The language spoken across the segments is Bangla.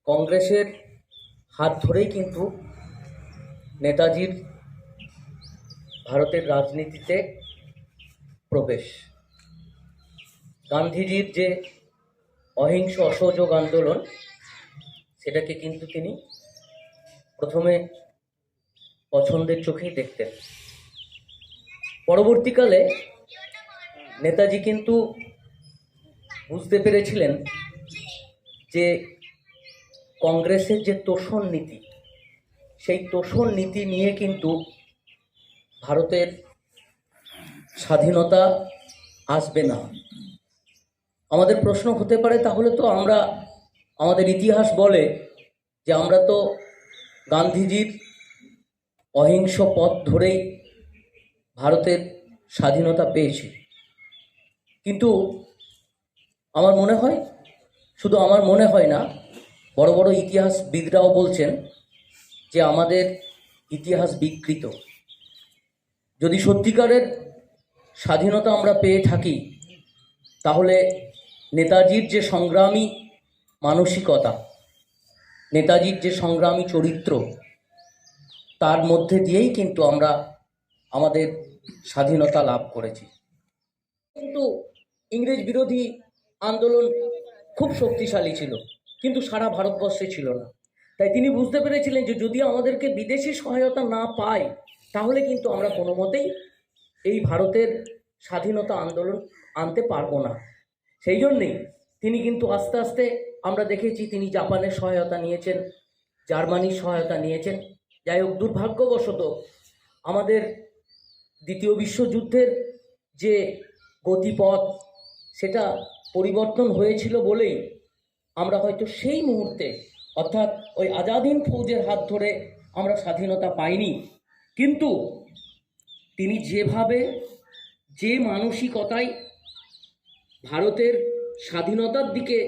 কংগ্রেসের হাত ধরেই কিন্তু নেতাজির ভারতের রাজনীতিতে প্রবেশ। গান্ধীজির যে অহিংস অসহযোগ আন্দোলন, সেটাকে কিন্তু তিনি প্রথমে পছন্দের চোখেই দেখতেন। পরবর্তীকালে নেতাজি কিন্তু বুঝতে পেরেছিলেন যে কংগ্রেসের যে তোষণ নীতি, সেই তোষণ নীতি নিয়ে কিন্তু ভারতের স্বাধীনতা আসবে না। আমাদের প্রশ্ন হতে পারে, তাহলে তো আমাদের ইতিহাস বলে যে আমরা তো গান্ধীজির অহিংস পথ ধরেই ভারতের স্বাধীনতা পেয়েছি। কিন্তু আমার মনে হয়, শুধু আমার মনে হয় না, বড় বড় ইতিহাসবিদরাও বলছেন যে আমাদের ইতিহাস বিকৃত। যদি সত্যিকারের স্বাধীনতা আমরা পেয়ে থাকি, তাহলে নেতাজির যে সংগ্রামী মানসিকতা, নেতাজির যে সংগ্রামী চরিত্র, তার মধ্যে দিয়েই কিন্তু আমরা আমাদের স্বাধীনতা লাভ করেছি। কিন্তু ইংরেজ বিরোধী আন্দোলন খুব শক্তিশালী ছিল, কিন্তু সারা ভারতবর্ষে ছিল না। তাই তিনি বুঝতে পেরেছিলেন যে যদি আমাদেরকে বিদেশি সহায়তা না পাই, তাহলে কিন্তু আমরা কোনো মতেই এই ভারতের স্বাধীনতা আন্দোলন আনতে পারবো না। সেই জন্যেই তিনি কিন্তু আস্তে আস্তে আমরা দেখেছি তিনি জাপানের সহায়তা নিয়েছেন, জার্মানির সহায়তা নিয়েছেন। যাই হোক, দুর্ভাগ্যবশত আমাদের দ্বিতীয় বিশ্বযুদ্ধের যে গতিপথ, সেটা পরিবর্তন হয়েছিল বলেই আমরা হয়তো সেই মুহূর্তে, অর্থাৎ ওই আজাদ হিন্দ ফৌজের হাত ধরে আমরা স্বাধীনতা পাইনি। কিন্তু তিনি যেভাবে, যে মানসিকতায় ভারতের স্বাধীনতার দিকে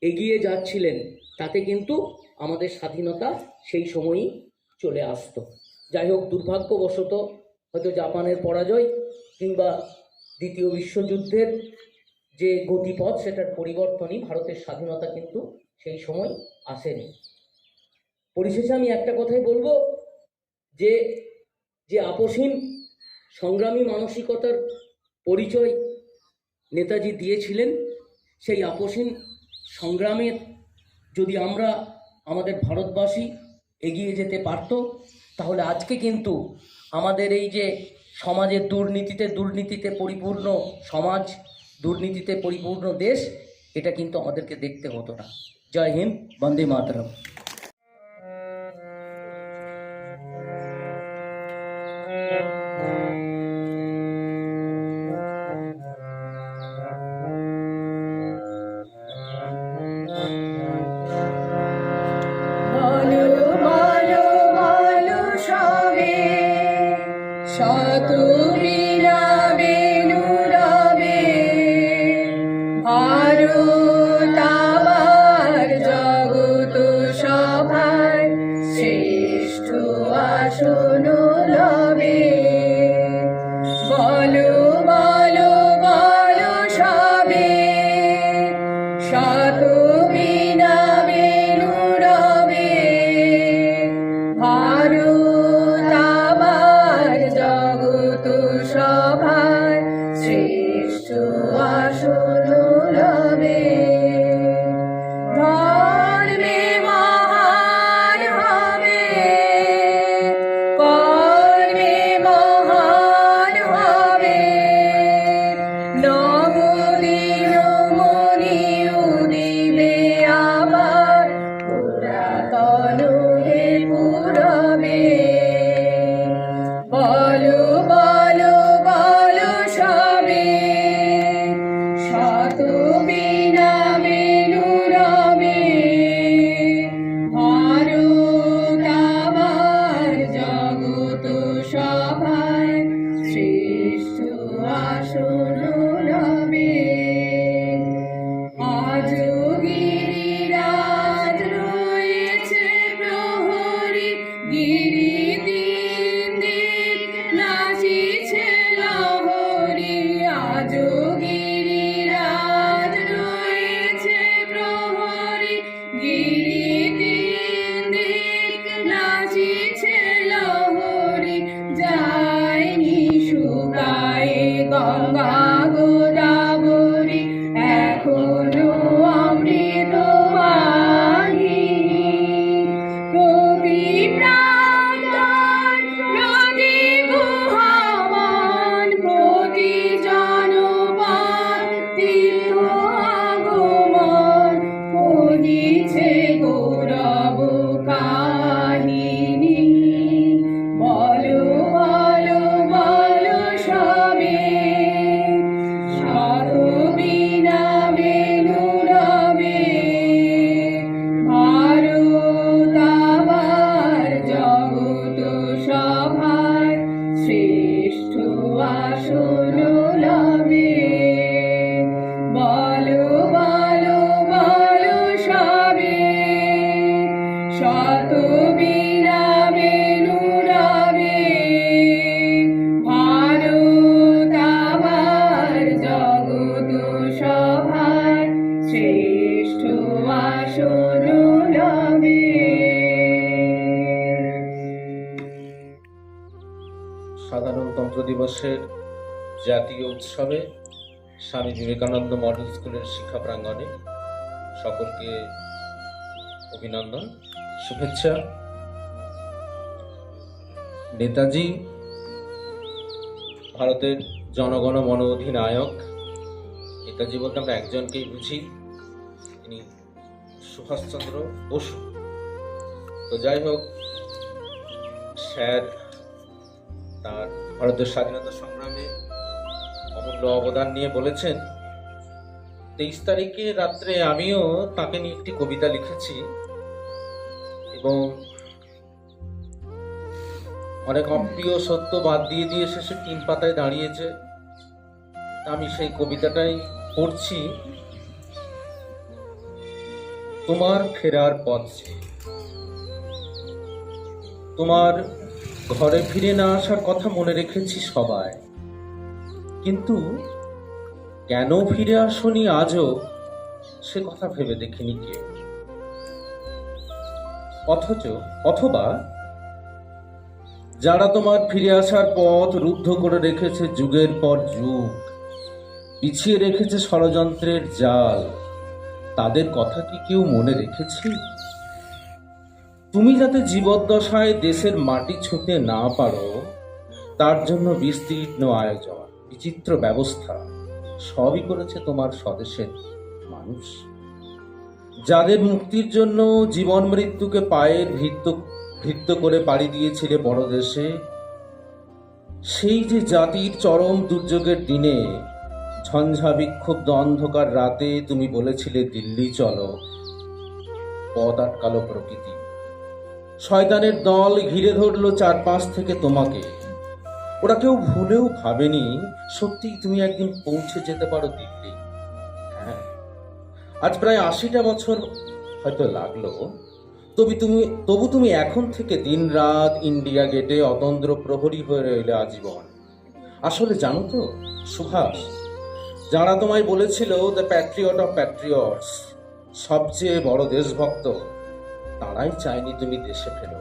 এগিয়ে যাচ্ছিলেন, তাতে কিন্তু আমাদের স্বাধীনতা সেই সময়ই চলে আসতো। যাই হোক, দুর্ভাগ্যবশত হয়তো জাপানের পরাজয় কিংবা দ্বিতীয় বিশ্বযুদ্ধের যে গতিপথ, সেটার পরিবর্তনই ভারতের স্বাধীনতা কিন্তু সেই সময় আসেনি। পরিশেষে আমি একটা কথাই বলবো, যে যে আপোষহীন সংগ্রামী মানসিকতার পরিচয় নেতাজি দিয়েছিলেন, সেই আপোষহীন সংগ্রামের যদি আমাদের ভারতবাসী এগিয়ে যেতে পারত, তাহলে আজকে কিন্তু আমাদের এই যে সমাজের দুর্নীতিতে পরিপূর্ণ সমাজ, দুর্নীতিতে পরিপূর্ণ দেশ, এটা কিন্তু আমাদেরকে দেখতে হতো না। জয় হিন্দ, বন্দে মাতরম। সভায় শ্রেষ্ঠ আসন লবে। বলো বলো বলো সবে, শত বীণা বেণু রবে। ভারত আমার জগৎ সভায় শ্রেষ্ঠ আসন লবে। সাধারণতন্ত্র দিবসের জাতীয় উৎসবে স্বামী বিবেকানন্দ মডেল স্কুলের শিক্ষা প্রাঙ্গণে সকলকে অভিনন্দন, শুভেচ্ছা। নেতাজি ভারতের জনগণ মন অধিনায়ক। নেতাজি বলতে আমরা একজনকেই বুঝি, তিনি সুভাষচন্দ্র বসু। তো যাই হোক, স্যার তার ভারতের স্বাধীনতা সংগ্রামে অমূল্য অবদান নিয়ে বলেছেন। 23 তারিখে রাত্রে আমিও তাকে নিয়ে একটি কবিতা লিখেছি এবং অনেক অপ্রিয় সত্য বাদ দিয়ে দিয়ে শেষে 3 পাতায় দাঁড়িয়েছে। আমি সেই কবিতাটাই পড়ছি। তোমার ফেরার পথ চেয়ে। তোমার ঘরে ফিরে না আসার কথা মনে রেখেছি সবাই, কিন্তু কেন ফিরে আসনি আজও সে কথা ভেবে দেখিনি কেউ। অথবা যারা তোমার ফিরে আসার পথ রুদ্ধ করে রেখেছে যুগের পর যুগ, পিছিয়ে রেখেছে ষড়যন্ত্রের জাল, তাদের কথা কি কেউ মনে রেখেছি? তুমি যাতে জীবদ্দশায় দেশের মাটি ছুঁতে না পারো, তার জন্য বিস্তীর্ণ আয়োজন, বিচিত্র ব্যবস্থা সবই করেছে তোমার স্বদেশের মানুষ। যাদের মুক্তির জন্য জীবন মৃত্যুকে পায়ের ভৃত্য করে পাড়ি দিয়েছিলে বড় দেশে, সেই যে জাতির চরম দুর্যোগের দিনে, ঝঞ্ঝা বিক্ষুব্ধ অন্ধকার রাতে তুমি বলেছিলে দিল্লি চলো, পথ আটকালো প্রকৃতি। শয়তানের দল ঘিরে ধরলো চারপাশ থেকে তোমাকে। ওরা কেউ ভুলেও ভাবেনি সত্যি তুমি একদিন পৌঁছে যেতে পারো দিল্লি। হ্যাঁ, আজ প্রায় 80টা বছর হয়তো লাগলো, তবু তুমি এখন থেকে দিন রাত ইন্ডিয়া গেটে অতন্দ্র প্রহরী হয়ে রইলে আজীবন। আসলে জানো তো সুভাষ, যারা তোমায় বলেছিল দ্য প্যাট্রিয়ট অফ প্যাট্রিয়টস, সবচেয়ে বড় দেশভক্ত, তারাই চায়নি তুমি দেশে ফেরো।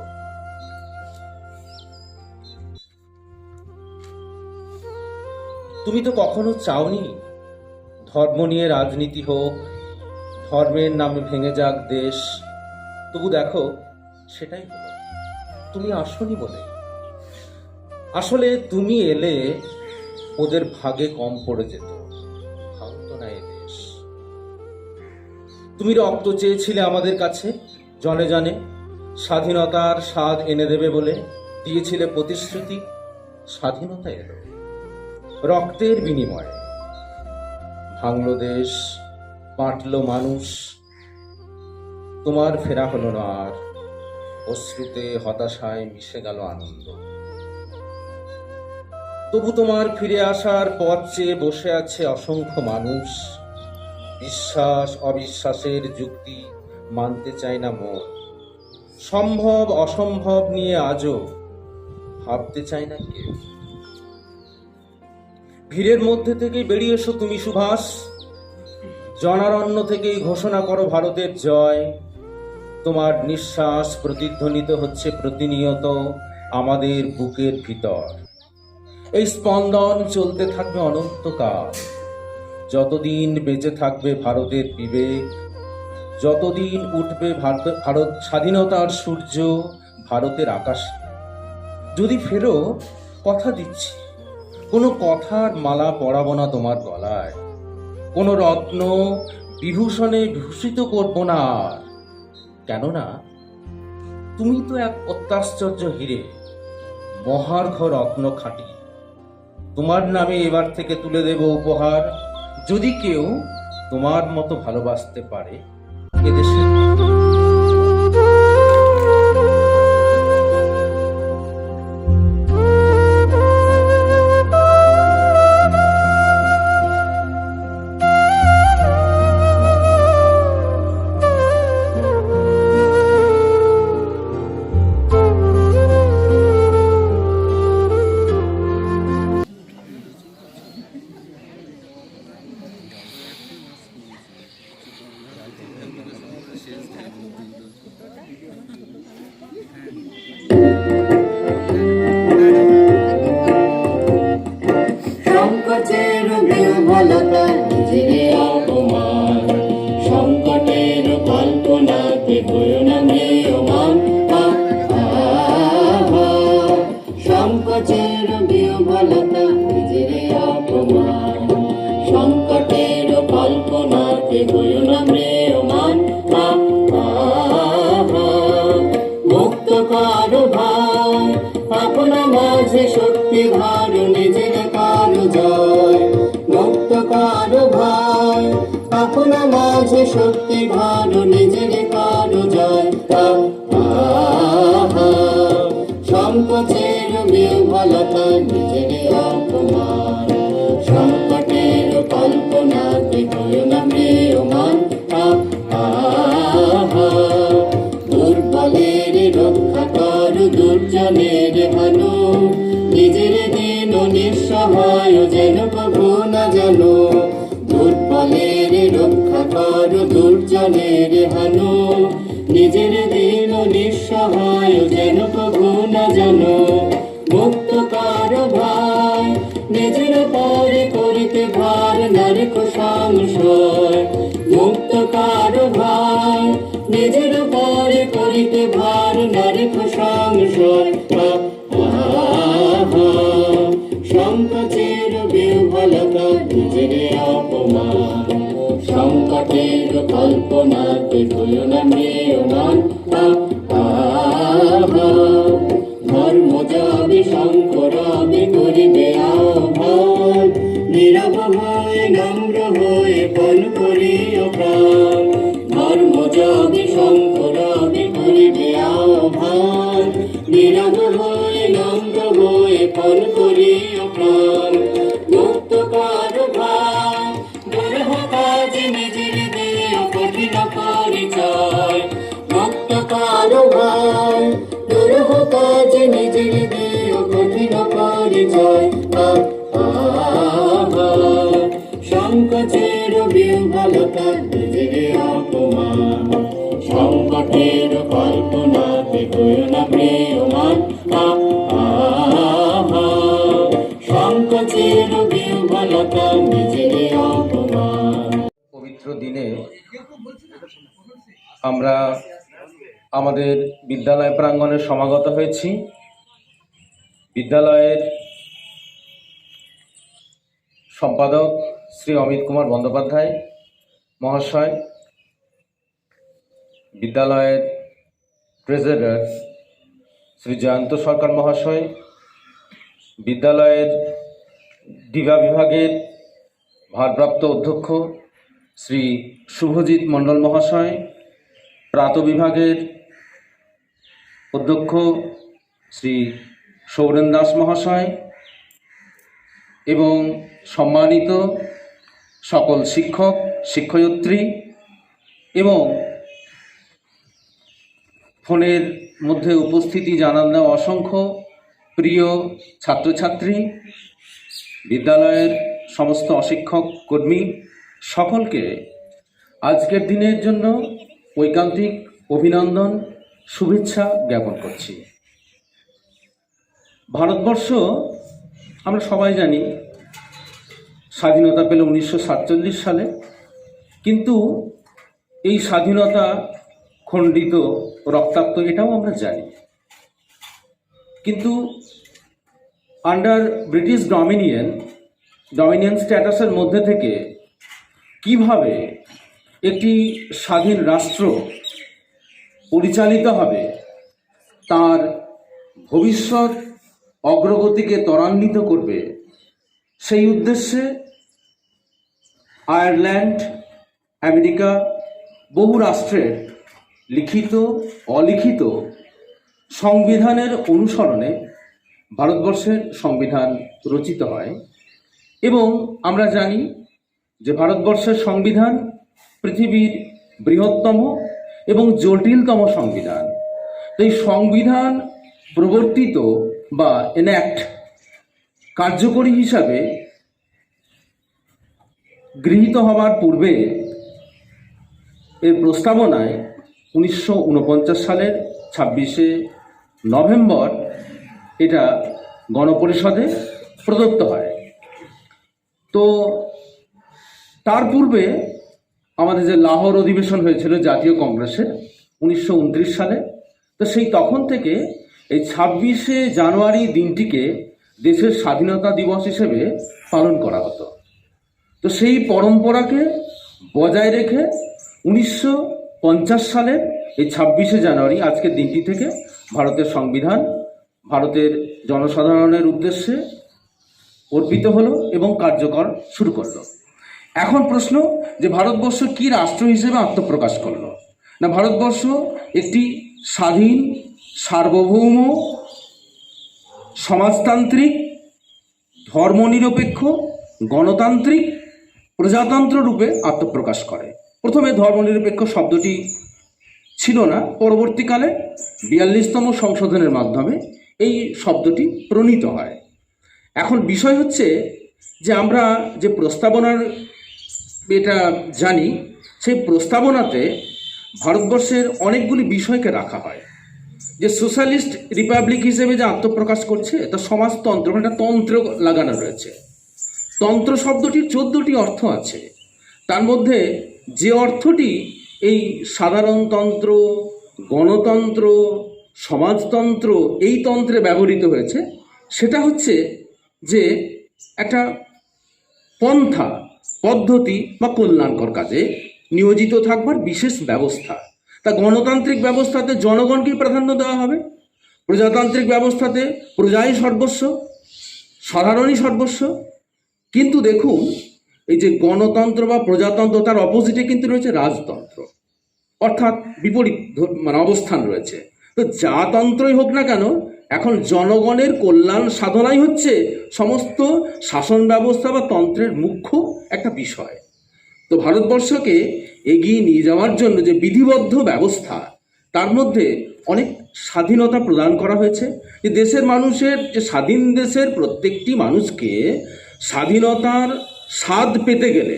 তুমি তো কখনো চাওনি ধর্ম নিয়ে রাজনীতি হোক, ধর্মের নামে ভেঙে যাক দেশ। তবু দেখো সেটাই হলো, তুমি আসনি বলে। আসলে তুমি এলে ওদের ভাগে কম পড়ে যেত, ভাঙতো না এ দেশ। তুমি রক্ত চেয়েছিলে আমাদের কাছে, জনে জনে স্বাধীনতার স্বাদ এনে দেবে বলে দিয়েছিলে প্রতিশ্রুতি। স্বাধীনতা এলো রক্তের বিনিময়ে, ভাঙলো দেশ, বাঁটলো মানুষ। তোমার ফেরা হলো না আর, অশ্রুতে হতাশায় মিশে গেল আনন্দ। তবু তোমার ফিরে আসার পথ চেয়ে বসে আছে অসংখ্য মানুষ। বিশ্বাস অবিশ্বাসের যুক্তি মানতে চায় না মন, সম্ভব অসম্ভব নিয়ে আজও ভাবতে চায় না কেউ। ভিড়ের মধ্যে থেকেই বেরিয়ে এসো তুমি সুভাষ, জনারণ্য থেকেই ঘোষণা করো ভারতের জয়। তোমার নিঃশ্বাস প্রতিধ্বনিত হচ্ছে প্রতিনিয়ত আমাদের বুকের ভিতর। এই স্পন্দন চলতে থাকবে অনন্তকাল, যতদিন বেঁচে থাকবে ভারতের বিবেক, যতদিন উঠবে ভারত স্বাধীনতার সূর্য ভারতের আকাশে। যদি ফেরো, কথা দিচ্ছি কোনো কথার মালা পরাবো না তোমার গলায়, কোনো রত্ন বিভূষণে ভূষিত করব না আর। কেননা তুমি তো এক অত্যাশ্চর্য হিরে, মহার্ঘ রত্ন খাঁটি। তোমার নামে এবার থেকে তুলে দেব উপহার, যদি কেউ তোমার মতো ভালোবাসতে পারে এদেশে। বিহ্বলতা নিজেরে অপমান, সংকটের কল্পনাতে হইও না ম্রিয়মান। সংকোচের বিহ্বলতা নিজেরে অপমান, সংকটের কল্পনাতে হইও না ম্রিয়মান। মুক্ত করো ভাই আপনা মাঝে শক্তি ভর, নিজের করো জয়। মুক্ত করো ভাই আপনা মাঝে শক্তি ভর, নিজের করো জয়। সংকোচের বিহ্বলতা নিজের অপমান, সংকটের কল্পনাতে হইও না ম্রিয়মান। দুর্বলের রক্ষা কর, দুর্জনের হানো, নিজের দিন নিঃসহায় যেন প্রভু না জানো। দুর্বলের রক্ষা কর, দুর্জনের হানো, নিজের দিন নিঃসহায় যেন প্রভু না জানো। মুক্ত কর ভাই নিজের পরে করিতে ভার, নারক সংশয়। মুক্ত কর ভাই নিজের পরে করিতে ভার, নারক সংশয়। সংকোচের বিহ্বলতা নিজের অপমান, সংকটের কল্পনাতে হইও না ম্রিয়মান। ধর্ম যাবে শঙ্করাবে করিবে আহ্বান, নীরব হয়ে নম্র হয়ে পণ করিও প্রাণ। ধর্ম যাবে শঙ্করাবে করিবে আহ্বান, নীরব হয়ে নম্র হয়ে পণ করিও প্রাণ। মুক্ত কর ভাই দুরূহ কাজে নিজের দিও কঠিন পরিচয়। মুক্ত কর ভাই দুরূহ কাজে নিজের দিও কঠিন পরিচয়। সংকোচের বিহ্বলতা নিজের অপমান, সংকটের কল্পনাতে হইও না ম্রিয়মান। সংকোচের বিহ্বলতা নিজের অপমান। পবিত্র দিনে আমরা আমাদের বিদ্যালয় প্রাঙ্গণে সমাগত হয়েছি। বিদ্যালয়ের সম্পাদক শ্রী অমিত কুমার বন্দ্যোপাধ্যায় মহাশয়, বিদ্যালয়ের ট্রেজারার শ্রী জয়ন্ত সরকার মহাশয়, বিদ্যালয়ের ডিবা বিভাগের ভারপ্রাপ্ত অধ্যক্ষ শ্রী শুভজিৎ মণ্ডল মহাশয়, প্রাত বিভাগের অধ্যক্ষ শ্রী সৌরেন দাস মহাশয় এবং সম্মানিত সকল শিক্ষক শিক্ষয়িত্রী এবং ফোনের মধ্যে উপস্থিতি জানান দেওয়া অসংখ্য প্রিয় ছাত্রছাত্রী, বিদ্যালয়ের সমস্ত অশিক্ষক কর্মী সকলকে আজকের দিনের জন্য ঐকান্তিক অভিনন্দন শুভেচ্ছা জ্ঞাপন করছি। ভারতবর্ষ আমরা সবাই জানি স্বাধীনতা পেল 1947 সালে, কিন্তু এই স্বাধীনতা খণ্ডিত রক্তাক্ত এটাও আমরা জানি। কিন্তু আন্ডার ব্রিটিশ ডমিনিয়ন স্ট্যাটাসের মধ্যে থেকে কিভাবে একটি স্বাধীন রাষ্ট্র পরিচালিত হবে, তার ভবিষ্যৎ অগ্রগতিকে ত্বরান্বিত করবে, সেই উদ্দেশ্যে আয়ারল্যান্ড, আমেরিকা, বহু রাষ্ট্রের লিখিত অলিখিত সংবিধানের অনুসরণে ভারতবর্ষের সংবিধান রচিত হয়। এবং আমরা জানি যে ভারতবর্ষের সংবিধান পৃথিবীর বৃহত্তম এবং জটিলতম সংবিধান। এই সংবিধান প্রবর্তিত বা এনঅ্যাক্ট কার্যকরী হিসাবে গৃহীত হওয়ার পূর্বে এর প্রস্তাবনায় 1949 সালের 26শে নভেম্বর এটা গণপরিষদে প্রদত্ত হয়। তো তার পূর্বে আমাদের যে লাহোর অধিবেশন হয়েছিল জাতীয় কংগ্রেসের 1929 সালে, তো সেই তখন থেকে এই 26শে জানুয়ারি দিনটিকে দেশের স্বাধীনতা দিবস হিসেবে পালন করা হতো। তো সেই পরম্পরাকে বজায় রেখে 1950 সালে এই 26শে জানুয়ারি আজকের দিনটি থেকে ভারতের সংবিধান ভারতের জনসাধারণের উদ্দেশ্যে অর্পিত হলো এবং কার্যকর শুরু করলো। এখন প্রশ্ন যে ভারতবর্ষ কি রাষ্ট্র হিসেবে আত্মপ্রকাশ করলো? না, ভারতবর্ষ একটি স্বাধীন, সার্বভৌম, সমাজতান্ত্রিক, ধর্মনিরপেক্ষ, গণতান্ত্রিক প্রজাতন্ত্র রূপে আত্মপ্রকাশ করে। প্রথমে ধর্মনিরপেক্ষ শব্দটি ছিল না, পরবর্তীকালে 42তম সংশোধনের মাধ্যমে এই শব্দটি প্রণীত হয়। এখন বিষয় হচ্ছে যে আমরা যে প্রস্তাবনার এটা জানি, সেই প্রস্তাবনাতে ভারতবর্ষের অনেকগুলি বিষয়কে রাখা হয়। যে সোশ্যালিস্ট রিপাবলিক হিসেবে যে আত্মপ্রকাশ করছে, তা সমাজতন্ত্র, একটা তন্ত্র লাগানো রয়েছে। তন্ত্র শব্দটির 14টি অর্থ আছে। তার মধ্যে যে অর্থটি এই সাধারণতন্ত্র, গণতন্ত্র, সমাজতন্ত্র এই তন্ত্রে ব্যবহৃত হয়েছে, সেটা হচ্ছে যে একটা পন্থা, পদ্ধতি বা কল্যাণকর কাজে নিয়োজিত থাকবার বিশেষ ব্যবস্থা। তা গণতান্ত্রিক ব্যবস্থাতে জনগণকে প্রাধান্য দেওয়া হবে, প্রজাতান্ত্রিক ব্যবস্থাতে প্রজাই সর্বস্ব, সাধারণই সর্বস্ব। কিন্তু দেখুন, এই যে গণতন্ত্র বা প্রজাতন্ত্র, তার অপোজিটে কিন্তু রয়েছে রাজতন্ত্র, অর্থাৎ বিপরীত অবস্থান রয়েছে। তো যা তন্ত্রই হোক না কেন, এখন জনগণের কল্যাণ সাধনাই হচ্ছে সমস্ত শাসন ব্যবস্থা বা তন্ত্রের মুখ্য একটা বিষয়। তো ভারতবর্ষকে এগিয়ে নিয়ে যাওয়ার জন্য যে বিধিবদ্ধ ব্যবস্থা, তার মধ্যে অনেক স্বাধীনতা প্রদান করা হয়েছে। যে দেশের মানুষের, যে স্বাধীন দেশের প্রত্যেকটি মানুষকে স্বাধীনতার স্বাদ পেতে গেলে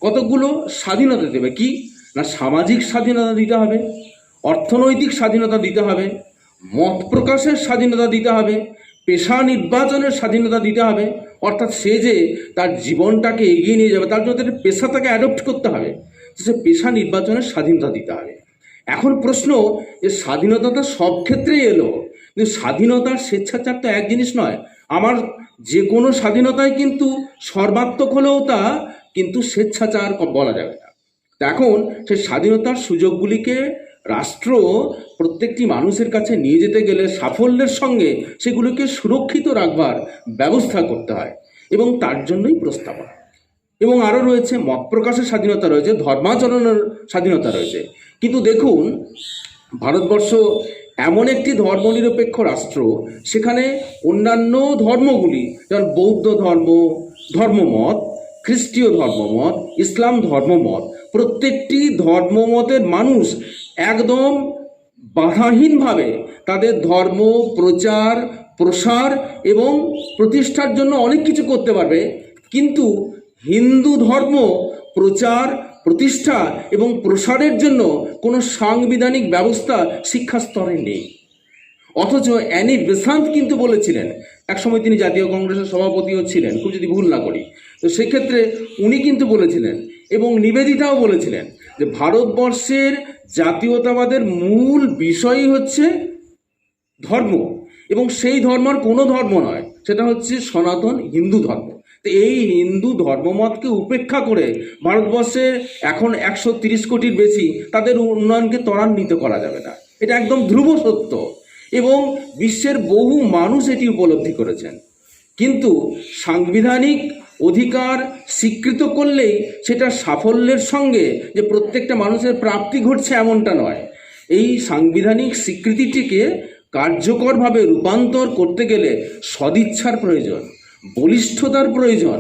কতগুলো স্বাধীনতা দেবে। কি না, সামাজিক স্বাধীনতা দিতে হবে, অর্থনৈতিক স্বাধীনতা দিতে হবে, মত প্রকাশের স্বাধীনতা দিতে হবে, পেশা নির্বাচনের স্বাধীনতা দিতে হবে। অর্থাৎ সে যে তার জীবনটাকে এগিয়ে নিয়ে যাবে, তার জন্য একটা পেশা তাকে অ্যাডপ্ট করতে হবে, সে পেশা নির্বাচনের স্বাধীনতা দিতে হবে। এখন প্রশ্ন, যে স্বাধীনতা সব ক্ষেত্রেই এলো, কিন্তু স্বাধীনতার স্বেচ্ছাচার তো এক জিনিস নয়। আমার যে কোনো স্বাধীনতাই কিন্তু সর্বাত্মক হলেও তা কিন্তু স্বেচ্ছাচার বলা যাবে না। এখন সেই স্বাধীনতার সুযোগগুলিকে রাষ্ট্র প্রত্যেকটি মানুষের কাছে নিয়ে যেতে গেলে সাফল্যের সঙ্গে সেগুলোকে সুরক্ষিত রাখবার ব্যবস্থা করতে হয়, এবং তার জন্যই প্রস্তাবনা। এবং আরও রয়েছে মত প্রকাশের স্বাধীনতা রয়েছে, ধর্মাচরণের স্বাধীনতা রয়েছে। কিন্তু দেখুন, ভারতবর্ষ এমন একটি ধর্মনিরপেক্ষ রাষ্ট্র, সেখানে অন্যান্য ধর্মগুলি, যেমন বৌদ্ধ ধর্মমত, খ্রিস্টীয় ধর্মমত, ইসলাম ধর্মমত, প্রত্যেকটি ধর্মমতের মানুষ একদম বাধাহীনভাবে তাদের ধর্ম প্রচার, প্রসার এবং প্রতিষ্ঠার জন্য অনেক কিছু করতে পারবে। কিন্তু হিন্দু ধর্ম প্রচার, প্রতিষ্ঠা এবং প্রসারের জন্য কোনো সাংবিধানিক ব্যবস্থা শিক্ষা স্তরে নেই। অথচ অ্যানি বেসান্ত কিন্তু বলেছিলেন, একসময় তিনি জাতীয় কংগ্রেসের সভাপতিও ছিলেন, খুব যদি ভুল না করি, তো সেক্ষেত্রে উনি কিন্তু বলেছিলেন, এবং নিবেদিতাও বলেছিলেন, যে ভারতবর্ষের জাতীয়তাবাদের মূল বিষয়ই হচ্ছে ধর্ম, এবং সেই ধর্ম আর কোনো ধর্ম নয়, সেটা হচ্ছে সনাতন হিন্দু ধর্ম। তো এই হিন্দু ধর্মমতকে উপেক্ষা করে ভারতবর্ষের এখন 130 কোটির বেশি, তাদের উন্নয়নকে ত্বরান্বিত করা যাবে না। এটা একদম ধ্রুব সত্য, এবং বিশ্বের বহু মানুষ এটি উপলব্ধি করেছেন। কিন্তু সাংবিধানিক অধিকার স্বীকৃত করলেই সেটা সাফল্যের সঙ্গে যে প্রত্যেকটা মানুষের প্রাপ্তি ঘটছে এমনটা নয়। এই সাংবিধানিক স্বীকৃতিটিকে কার্যকরভাবে রূপান্তর করতে গেলে সদিচ্ছার প্রয়োজন, বলিষ্ঠতার প্রয়োজন।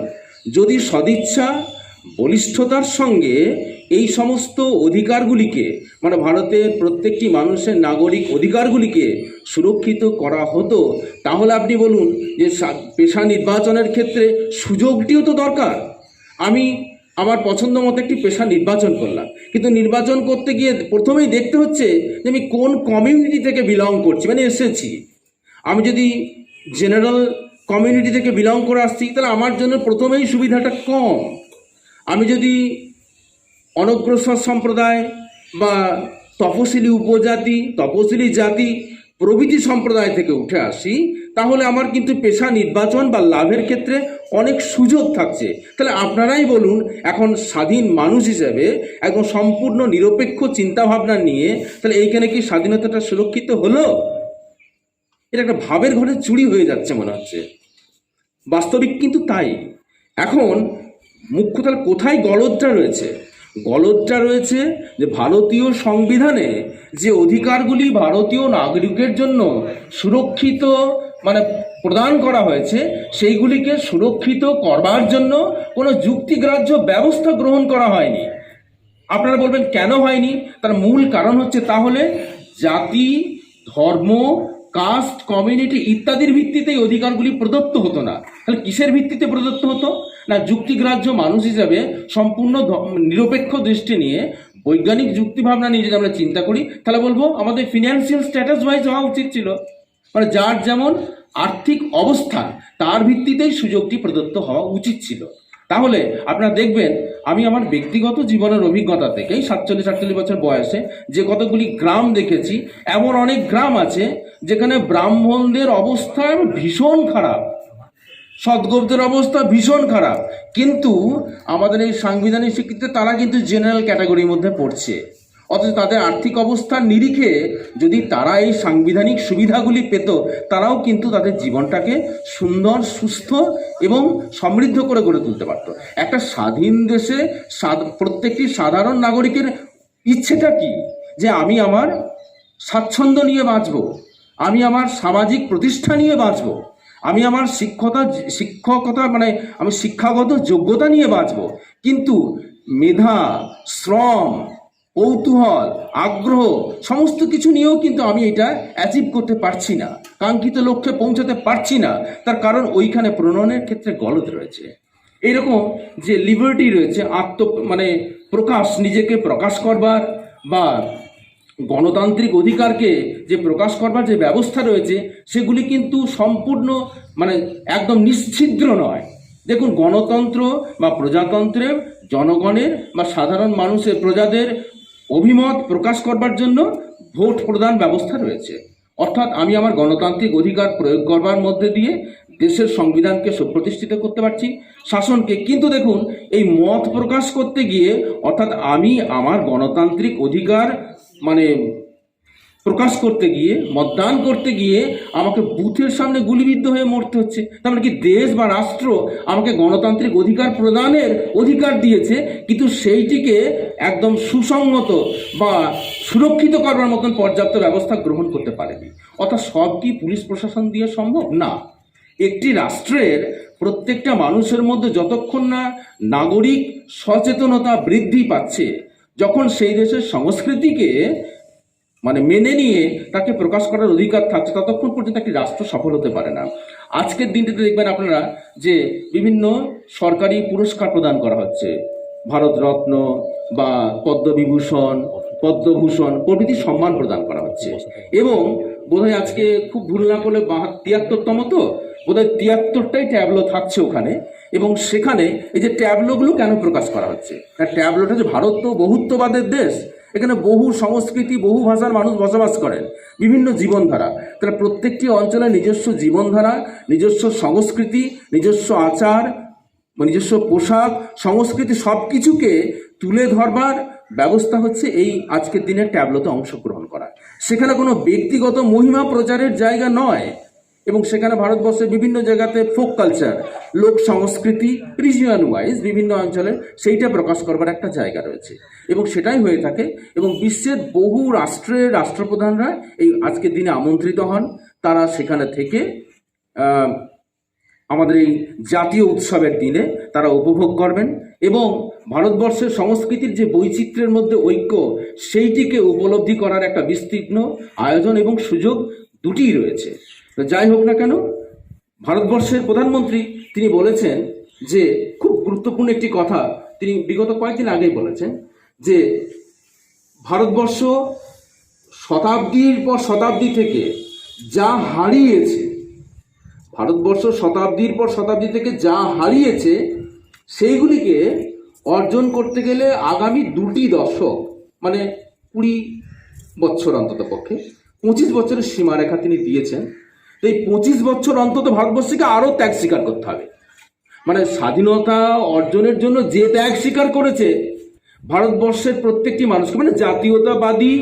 যদি সদিচ্ছা, বলিষ্ঠতার সঙ্গে এই সমস্ত অধিকারগুলিকে, মানে ভারতের প্রত্যেকটি মানুষের নাগরিক অধিকারগুলিকে সুরক্ষিত করা হতো, তাহলে আপনি বলুন যে পেশা নির্বাচনের ক্ষেত্রে সুযোগটিও তো দরকার। আমি আমার পছন্দ মতো একটি পেশা নির্বাচন করলাম, কিন্তু নির্বাচন করতে গিয়ে প্রথমেই দেখতে হচ্ছে যে আমি কোন কমিউনিটি থেকে বিলং করছি, মানে এসেছি। আমি যদি জেনারেল কমিউনিটি থেকে বিলং করে আসছি, তাহলে আমার জন্য প্রথমেই সুবিধাটা কম। আমি যদি অনগ্রসর সম্প্রদায় বা তপশিলি উপজাতি, তপশিলি জাতি প্রভৃতি সম্প্রদায় থেকে উঠে আসি, তাহলে আমার কিন্তু পেশা নির্বাচন বা লাভের ক্ষেত্রে অনেক সুযোগ থাকছে। তাহলে আপনারাই বলুন, এখন স্বাধীন মানুষ হিসেবে একদম সম্পূর্ণ নিরপেক্ষ চিন্তাভাবনা নিয়ে তাহলে এইখানে কি স্বাধীনতাটা সুরক্ষিত হলো? এটা একটা ভাবের ঘরে চুরি হয়ে যাচ্ছে মনে হচ্ছে। বাস্তবিক কিন্তু তাই। এখন মুখ্য তাহলে কোথায় গলদটা রয়েছে? গলদটা রয়েছে যে ভারতীয় সংবিধানে যে অধিকারগুলি ভারতীয় নাগরিকের জন্য সুরক্ষিত মানে প্রদান করা হয়েছে, সেইগুলিকে সুরক্ষিত করবার জন্য কোনো যুক্তিগ্রাহ্য ব্যবস্থা গ্রহণ করা হয়নি। আপনারা বলবেন কেন হয়নি? তার মূল কারণ হচ্ছে তাহলে জাতি, ধর্ম, কাস্ট, কমিউনিটি ইত্যাদির ভিত্তিতেই অধিকারগুলি প্রদত্ত হতো না। তাহলে কিসের ভিত্তিতে প্রদত্ত হতো? না, যুক্তিগ্রাহ্য মানুষ হিসাবে সম্পূর্ণ নিরপেক্ষ দৃষ্টি নিয়ে বৈজ্ঞানিক যুক্তিভাবনা নিয়ে যদি আমরা চিন্তা করি, তাহলে বলবো আমাদের ফিনান্সিয়াল স্ট্যাটাস ওয়াইজ হওয়া উচিত ছিল। মানে যার যেমন আর্থিক অবস্থান তার ভিত্তিতেই সুযোগটি প্রদত্ত হওয়া উচিত ছিল। তাহলে আপনারা দেখবেন, আমি আমার ব্যক্তিগত জীবনের অভিজ্ঞতা থেকেই 47-48 বছর বয়সে যে কতগুলি গ্রাম দেখেছি, এমন অনেক গ্রাম আছে যেখানে ব্রাহ্মণদের অবস্থা ভীষণ খারাপ, সদ্গোপদের অবস্থা ভীষণ খারাপ, কিন্তু আমাদের এই সাংবিধানিক স্বীকৃতিতে তারা কিন্তু জেনারেল ক্যাটাগরির মধ্যে পড়ছে। অথচ তাদের আর্থিক অবস্থার নিরিখে যদি তারা এই সাংবিধানিক সুবিধাগুলি পেত, তারাও কিন্তু তাদের জীবনটাকে সুন্দর, সুস্থ এবং সমৃদ্ধ করে গড়ে তুলতে পারত। একটা স্বাধীন দেশে প্রত্যেকটি সাধারণ নাগরিকের ইচ্ছেটা কি? যে আমি আমার স্বাচ্ছন্দ্য নিয়ে বাঁচব, আমি আমার সামাজিক প্রতিষ্ঠা নিয়ে বাঁচব, আমি আমার শিক্ষকতা মানে আমি শিক্ষাগত যোগ্যতা নিয়ে বাঁচব। কিন্তু মেধা, শ্রম, কৌতূহল, আগ্রহ সমস্ত কিছু নিয়েও কিন্তু আমি এটা অ্যাচিভ করতে পারছি না, কাঙ্ক্ষিত লক্ষ্যে পৌঁছাতে পারছি না। তার কারণ ওইখানে প্রণয়নের ক্ষেত্রে গলদ রয়েছে। এইরকম যে লিবার্টি রয়েছে, মানে প্রকাশ, নিজেকে প্রকাশ করবার বা গণতান্ত্রিক অধিকারকে যে প্রকাশ করবার যে ব্যবস্থা রয়েছে, সেগুলি কিন্তু সম্পূর্ণ মানে একদম নিশ্ছিদ্র নয়। দেখুন, গণতন্ত্র বা প্রজাতন্ত্রে জনগণের বা সাধারণ মানুষের, প্রজাদের অভিমত প্রকাশ করবার জন্য ভোট প্রদান ব্যবস্থা রয়েছে। অর্থাৎ আমি আমার গণতান্ত্রিক অধিকার প্রয়োগ করবার মধ্যে দিয়ে দেশের সংবিধানকে সুপ্রতিষ্ঠিত করতে পারছি, শাসনকে। কিন্তু দেখুন, এই মত প্রকাশ করতে গিয়ে, অর্থাৎ আমি আমার গণতান্ত্রিক অধিকার মানে প্রকাশ করতে গিয়ে, মতদান করতে গিয়ে আমাকে বুথের সামনে গুলিবিদ্ধ হয়ে মরতে হচ্ছে। তার মানে কি দেশ বা রাষ্ট্র আমাকে গণতান্ত্রিক অধিকার প্রদানের অধিকার দিয়েছে, কিন্তু সেইটিকে একদম সুসংগত বা সুরক্ষিত করবার মতন পর্যাপ্ত ব্যবস্থা গ্রহণ করতে পারেনি। অর্থাৎ সব কি পুলিশ প্রশাসন দিয়ে সম্ভব? না। একটি রাষ্ট্রের প্রত্যেকটা মানুষের মধ্যে যতক্ষণ না নাগরিক সচেতনতা বৃদ্ধি পাচ্ছে, যখন সেই দেশের সংস্কৃতিকে মানে মেনে নিয়ে তাকে প্রকাশ করার অধিকার থাকছে, ততক্ষণ পর্যন্ত একটি রাষ্ট্র সফল হতে পারে না। আজকের দিনটিতে দেখবেন আপনারা যে বিভিন্ন সরকারি পুরস্কার প্রদান করা হচ্ছে, ভারতরত্ন বা পদ্মবিভূষণ, পদ্মভূষণ প্রভৃতি সম্মান প্রদান করা হচ্ছে। এবং বোধহয় আজকে খুব ভুল না করলে 73তম, তো বোধহয় 73টাই ট্যাবলো থাকছে ওখানে। এবং সেখানে এই যে ট্যাবলোগুলো কেন প্রকাশ করা হচ্ছে? ট্যাবলোটা যে ভারত তো বহুত্ববাদের দেশ, এখানে বহু সংস্কৃতি, বহু ভাষার মানুষ বসবাস করেন, বিভিন্ন জীবনধারা। তারা প্রত্যেকটি অঞ্চলে নিজস্ব জীবনধারা, নিজস্ব সংস্কৃতি, নিজস্ব আচার, নিজস্ব পোশাক, সংস্কৃতি সব কিছুকে তুলে ধরবার ব্যবস্থা হচ্ছে এই আজকের দিনের ট্যাবলোতে অংশগ্রহণ করা। সেখানে কোনো ব্যক্তিগত মহিমা প্রচারের জায়গা নয়। এবং সেখানে ভারতবর্ষের বিভিন্ন জায়গাতে ফোক কালচার, লোক সংস্কৃতি, রিজিয়ন ওয়াইজ বিভিন্ন অঞ্চলে সেইটা প্রকাশ করবার একটা জায়গা রয়েছে, এবং সেটাই হয়ে থাকে। এবং বিশ্বের বহু রাষ্ট্রের রাষ্ট্রপ্রধানরা এই আজকের দিনে আমন্ত্রিত হন। তারা সেখানে থেকে আমাদের এই জাতীয় উৎসবের দিনে তারা উপভোগ করবেন, এবং ভারতবর্ষের সংস্কৃতির যে বৈচিত্র্যের মধ্যে ঐক্য, সেইটিকে উপলব্ধি করার একটা বিস্তীর্ণ আয়োজন এবং সুযোগ দুটিই রয়েছে। যাই হোক না কেন, ভারতবর্ষের প্রধানমন্ত্রী তিনি বলেছেন যে খুব গুরুত্বপূর্ণ একটি কথা, তিনি বিগত কয়েকদিন আগেই বলেছেন যে ভারতবর্ষ শতাব্দীর পর শতাব্দী থেকে যা হারিয়েছে, ভারতবর্ষ শতাব্দীর পর শতাব্দী থেকে যা হারিয়েছে সেইগুলিকে অর্জন করতে গেলে আগামী 2টি দশক মানে 20 বছর অন্তত পক্ষে 25 বছরের সীমারেখা তিনি দিয়েছেন। তো এই 25 বছর অন্তত ভারতবর্ষকে আরও ত্যাগ স্বীকার করতে হবে। মানে স্বাধীনতা অর্জনের জন্য যে ত্যাগ স্বীকার করেছে ভারতবর্ষের প্রত্যেকটি মানুষকে, মানে জাতীয়তাবাদী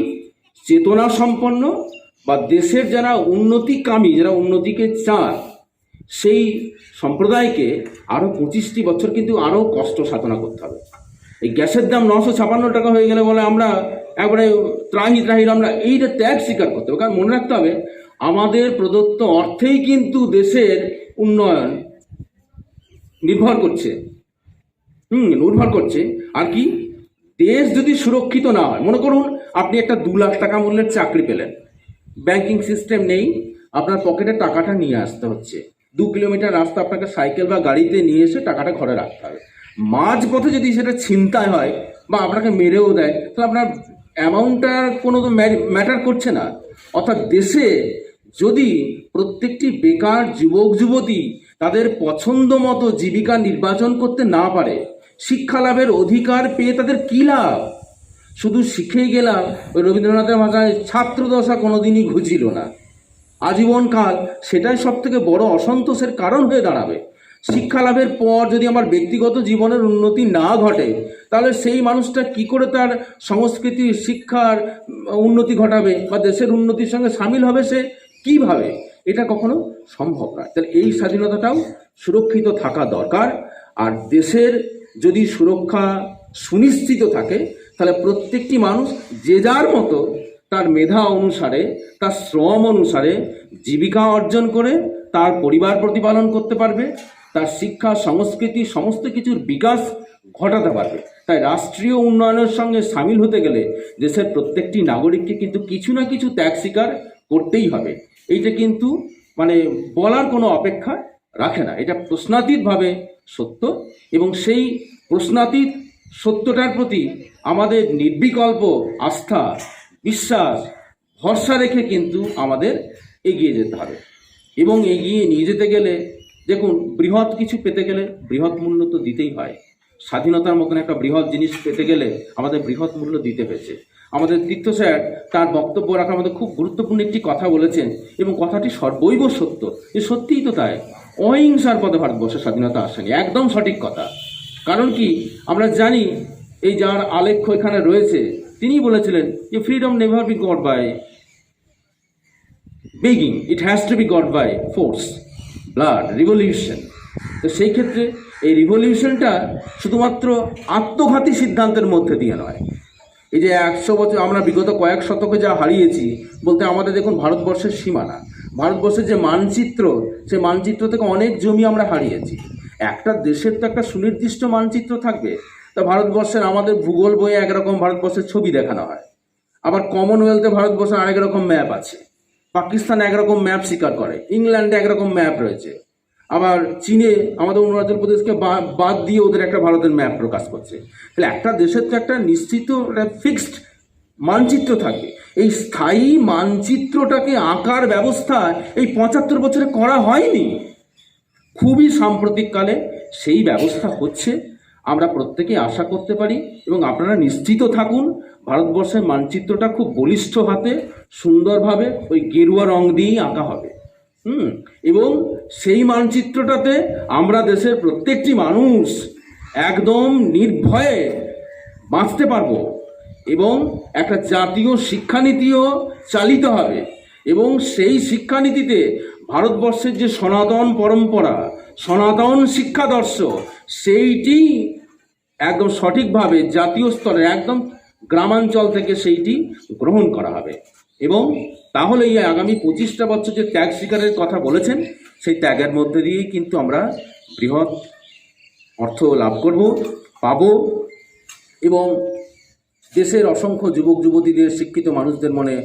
চেতনা সম্পন্ন বা দেশের যারা উন্নতিকামী, যারা উন্নতিকে চায়, সেই সম্প্রদায়কে আরও 25টি বছর কিন্তু আরও কষ্ট সাধনা করতে হবে। এই গ্যাসের দাম 956 টাকা হয়ে গেলে বলে আমরা একবারে ত্রাহি আমরা এইটা ত্যাগ স্বীকার করতে হবে। কারণ মনে রাখতে হবে আমাদের প্রদত্ত অর্থেই কিন্তু দেশের উন্নয়ন নির্ভর করছে। নির্ভর করছে। আর কি, দেশ যদি সুরক্ষিত না হয়, মনে করুন আপনি একটা 2 লাখ টাকা মূল্যের চাকরি পেলেন, ব্যাংকিং সিস্টেম নেই, আপনার পকেটে টাকাটা নিয়ে আসতে হচ্ছে, 2 কিলোমিটার রাস্তা আপনাকে সাইকেল বা গাড়িতে নিয়ে এসে টাকাটা ঘরে রাখতে হবে। মাঝপথে যদি সেটা ছিনতাই হয় বা আপনাকে মেরেও দেয়, তাহলে আপনার অ্যামাউন্টটা কোনো তো ম্যাটার করছে না। অর্থাৎ দেশে যদি প্রত্যেকটি বেকার যুবক যুবতী তাদের পছন্দ মতো জীবিকা নির্বাচন করতে না পারে, শিক্ষা লাভের অধিকার পেয়ে তাদের কী লাভ? শুধু শিখেই গেলাম, ওই রবীন্দ্রনাথের ভাষায় ছাত্রদশা কোনোদিনই ঘুচিল না, আজীবনকাল, সেটাই সব থেকে বড় অসন্তোষের কারণ হয়ে দাঁড়াবে। শিক্ষা লাভের পর যদি আমার ব্যক্তিগত জীবনের উন্নতি না ঘটে, তাহলে সেই মানুষটা কি করে তার সংস্কৃতি শিক্ষার উন্নতি ঘটাবে বা দেশের উন্নতির সঙ্গে সামিল হবে সে কিভাবে? এটা কখনো সম্ভব নয়। তাহলে এই স্বাধীনতাটাও সুরক্ষিত থাকা দরকার। আর দেশের যদি সুরক্ষা সুনিশ্চিত থাকে, তাহলে প্রত্যেকটি মানুষ যে যার মতো তার মেধা অনুসারে, তার শ্রম অনুসারে জীবিকা অর্জন করে তার পরিবার প্রতিপালন করতে পারবে, তার শিক্ষা সংস্কৃতি সমস্ত কিছুর বিকাশ ঘটাতে পারবে। তাই রাষ্ট্রীয় উন্নয়নের সঙ্গে সামিল হতে গেলে দেশের প্রত্যেকটি নাগরিককে কিন্তু কিছু না কিছু ত্যাগ স্বীকার করতেই হবে। এইটা কিন্তু মানে বলার কোনো অপেক্ষা রাখে না, এটা প্রশ্নাতীতভাবে সত্য। এবং সেই প্রশ্নাতীত সত্যটার প্রতি আমাদের নির্বিকল্প আস্থা, বিশ্বাস, ভরসা রেখে কিন্তু আমাদের এগিয়ে যেতে হবে। এবং এগিয়ে নিয়ে যেতে গেলে দেখুন, বৃহৎ কিছু পেতে গেলে বৃহৎ মূল্য তো দিতেই হয়। স্বাধীনতার মতন একটা বৃহৎ জিনিস পেতে গেলে আমাদের বৃহৎ মূল্য দিতে হয়েছে। আমাদের তীর্থ স্যার তার বক্তব্য রাখার মধ্যে খুব গুরুত্বপূর্ণ একটি কথা বলেছেন, এবং কথাটি সর্বৈব সত্য, যে সত্যিই তো তাই। অহিংসার পথে ভারতবর্ষের স্বাধীনতা আসেনি, একদম সঠিক কথা। কারণ কি, আমরা জানি এই যার আলেখ্য এখানে রয়েছে তিনি বলেছিলেন যে freedom never be got by begging, it has to be got by force, blood, revolution. তো সেই ক্ষেত্রে এই রিভলিউশনটা শুধুমাত্র আত্মঘাতী সিদ্ধান্তের মধ্যে দিয়ে নয়। এই যে 100 বছর আমরা বিগত কয়েক শতকে যা হারিয়েছি, বলতে আমাদের দেখুন ভারতবর্ষের সীমানা, ভারতবর্ষের যে মানচিত্র, সে মানচিত্র থেকে অনেক জমি আমরা হারিয়েছি। একটা দেশের তো একটা সুনির্দিষ্ট মানচিত্র থাকবে। তা ভারতবর্ষের আমাদের ভূগোল বইয়ে একরকম ভারতবর্ষের ছবি দেখানো হয়, আবার কমনওয়েলথে ভারতবর্ষের আরেক রকম ম্যাপ আছে, পাকিস্তান একরকম ম্যাপ স্বীকার করে, ইংল্যান্ডে একরকম ম্যাপ রয়েছে, আবার চীনে আমাদের অরুণাচল প্রদেশকে বাদ দিয়ে ওদের একটা ভারতের ম্যাপ প্রকাশ করছে। তাহলে একটা দেশের তো একটা নিশ্চিত ফিক্সড মানচিত্র থাকে। এই স্থায়ী মানচিত্রটাকে আঁকার ব্যবস্থা এই 75 বছরে করা হয়নি, খুবই সাম্প্রতিককালে সেই ব্যবস্থা হচ্ছে। আমরা প্রত্যেকেই আশা করতে পারি এবং আপনারা নিশ্চিত থাকুন, ভারতবর্ষের মানচিত্রটা খুব বলিষ্ঠ হাতে সুন্দরভাবে ওই গেরুয়া রং দিয়েই আঁকা হবে। এবং সেই মানচিত্রটাতে আমরা দেশের প্রত্যেকটি মানুষ একদম নির্ভয়ে বাঁচতে পারবো, এবং একটা জাতীয় শিক্ষানীতিও চালিত হবে। এবং সেই শিক্ষানীতিতে ভারতবর্ষের যে সনাতন পরম্পরা, সনাতন শিক্ষাদর্শ, সেইটি একদম সঠিকভাবে জাতীয় স্তরে একদম গ্রামাঞ্চল থেকে সেইটি গ্রহণ করা হবে। এবং তাহলে এই আগামী 25টা বছর যে ত্যাগ স্বীকারের কথা বলেছেন, সেই ত্যাগের মধ্যে দিয়েই কিন্তু আমরা বৃহৎ অর্থ লাভ পাবো, এবং দেশের অসংখ্য যুবক যুবতীদের, শিক্ষিত মানুষদের মনে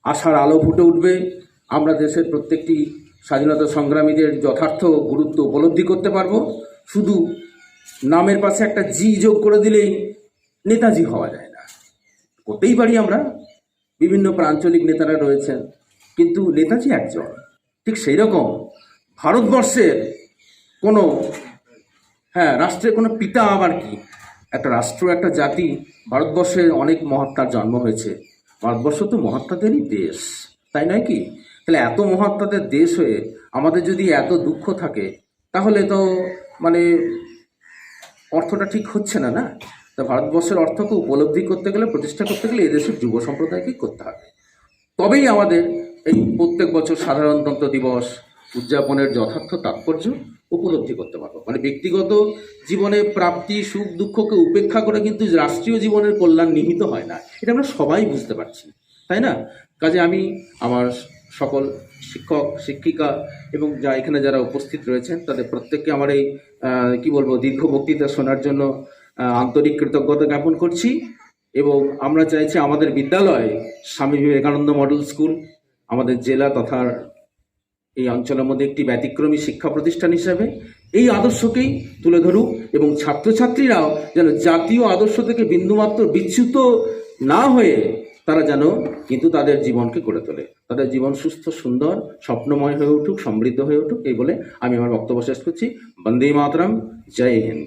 আশার আলো ফুটে উঠবে। আমরা দেশের প্রত্যেকটি স্বাধীনতা সংগ্রামীদের যথার্থ গুরুত্ব উপলব্ধি করতে পারবো। শুধু নামের পাশে একটা জি যোগ করে দিলেই নেতাজি হওয়া যায় না। করতেই পারি আমরা, বিভিন্ন প্রাঞ্চলিক নেতারা রয়েছেন, কিন্তু নেতাজি একজন। ঠিক সেই রকম ভারতবর্ষের কোনো রাষ্ট্রের কোনো পিতা আবার কি, একটা রাষ্ট্র, একটা জাতি, ভারতবর্ষে অনেক মহাত্মার জন্ম হয়েছে। ভারতবর্ষ তো মহাত্মাদেরই দেশ, তাই নয় কি? তাহলে এত মহাত্মাদের দেশ হয়ে আমাদের যদি এত দুঃখ থাকে, তাহলে তো মানে অর্থটা ঠিক হচ্ছে না, না? তা ভারতবর্ষের অর্থকে উপলব্ধি করতে গেলে, প্রতিষ্ঠা করতে গেলে এদেশের যুব সম্প্রদায়কেই করতে হবে। তবেই আমাদের এই প্রত্যেক বছর সাধারণতন্ত্র দিবস উদযাপনের যথার্থ তাৎপর্য উপলব্ধি করতে পারবো। মানে ব্যক্তিগত জীবনে প্রাপ্তি, সুখ, দুঃখকে উপেক্ষা করে কিন্তু রাষ্ট্রীয় জীবনের কল্যাণ নিহিত হয় না, এটা আমরা সবাই বুঝতে পারছি, তাই না? কাজে আমি আমার সকল শিক্ষক, শিক্ষিকা এবং এখানে যারা উপস্থিত রয়েছেন তাদের প্রত্যেককে আমার এই কি বলবো দীর্ঘ বক্তৃতা শোনার জন্য আন্তরিক কৃতজ্ঞতা জ্ঞাপন করছি। এবং আমরা চাইছি আমাদের বিদ্যালয়, স্বামী বিবেকানন্দ মডেল স্কুল, আমাদের জেলা তথা এই অঞ্চলের মধ্যে একটি ব্যতিক্রমী শিক্ষা প্রতিষ্ঠান হিসাবে এই আদর্শকেই তুলে ধরুক এবং ছাত্রছাত্রীরাও যেন জাতীয় আদর্শ থেকে বিন্দুমাত্র বিচ্যুত না হয়ে তারা যেন কিন্তু তাদের জীবনকে গড়ে তোলে, তাদের জীবন সুস্থ, সুন্দর, স্বপ্নময় হয়ে উঠুক, সমৃদ্ধ হয়ে উঠুক, এই বলে আমি আমার বক্তব্য শেষ করছি। বন্দে মাতরম, জয় হিন্দ।